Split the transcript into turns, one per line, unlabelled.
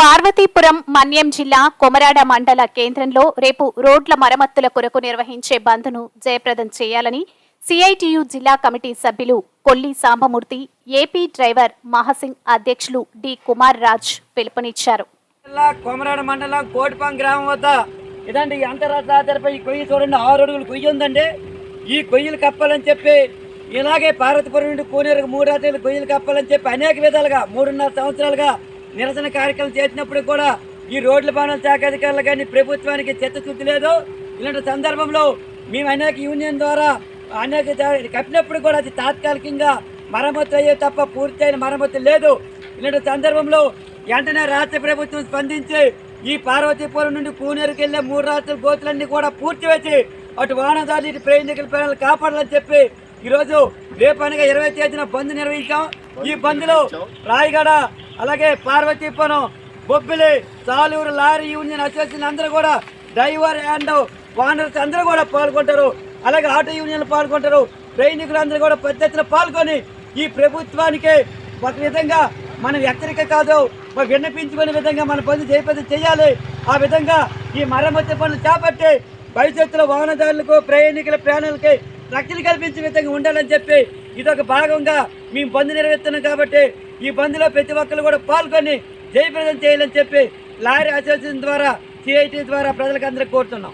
పార్వతీపురం మన్యం జిల్లా కొమరాడ మండల కేంద్రంలో రేపు రోడ్ల మరమ్మతుల కొరకు నిర్వహించే బంద్ను జయప్రదం చేయాలని సిఐటియు జిల్లా కమిటీ సభ్యులు కొల్లి సాంబమూర్తి, ఏపీ డ్రైవర్ మహాసింగ్ అధ్యక్షులు డి కుమార్ రాజ్ పిలుపునిచ్చారు.
కొమరాడ మండలం కోటిపాం గ్రామం వద్ద ఇదండి అంతరాష్ట్రపై ఈ కొయ్యి చూడండి, 6 అడుగులు కొయ్యి ఉందండి. ఈ కొయ్యలు కప్పాలని చెప్పి ఇలాగే పార్వతీపురం నుండి కోనేరుకు 3 రాత్రులు కొయ్యలు కప్పాలని చెప్పి అనేక విధాలుగా 3.5 సంవత్సరాలుగా నిరసన కార్యక్రమం చేసినప్పుడు కూడా ఈ రోడ్ల భవనాల శాఖ అధికారులు కానీ ప్రభుత్వానికి చిత్తశుద్ధి లేదు. ఇలాంటి సందర్భంలో మేము అనేక యూనియన్ ద్వారా అనేక కప్పినప్పుడు కూడా అది తాత్కాలికంగా మరమ్మతు అయ్యే తప్ప పూర్తయిన మరమ్మతు లేదు. ఇలాంటి సందర్భంలో వెంటనే రాష్ట్ర ప్రభుత్వం స్పందించి ఈ పార్వతీపురం నుండి కూనేరుకి వెళ్ళే 3 రాత్రుల గోతులన్నీ కూడా పూర్తి వేసి అటు వాహనదారులు ఇటు ప్రయాణికుల ప్రయాణాలు కాపాడాలని చెప్పి ఈరోజు రేపు అనగా 20వ తేదీన బంద్ నిర్వహించాం. ఈ బంద్లో రాయగడ, అలాగే Parvathipuram, Bobbili, Saluru lorry union association అందరూ కూడా, డ్రైవర్ అండ్ వాహనర్స్ అందరూ కూడా పాల్గొంటారు. అలాగే ఆటో యూనియన్లు పాల్గొంటారు. ప్రయాణికులు అందరూ కూడా పెద్ద ఎత్తున పాల్గొని ఈ ప్రభుత్వానికి ఒక విధంగా మనం హెచ్చరిక కాదు విన్నపించుకునే విధంగా మన పనులు జయప్రదం చేయాలి. ఆ విధంగా ఈ మరమ్మతు పనులు చేపట్టి భవిష్యత్తులో వాహనదారులకు ప్రయాణికుల ప్రాణాలకి రక్షణ కల్పించే విధంగా ఉండాలని చెప్పి ఇదొక భాగంగా మేము బంద్ నిర్వహిస్తున్నాం. కాబట్టి ఈ బంద్లో ప్రతి ఒక్కరు కూడా పాల్గొని జయప్రదం చేయాలని చెప్పి లారీ అసోసియేషన్ ద్వారా, సిఐటి ద్వారా ప్రజలకు అందరికీ కోరుతున్నాం.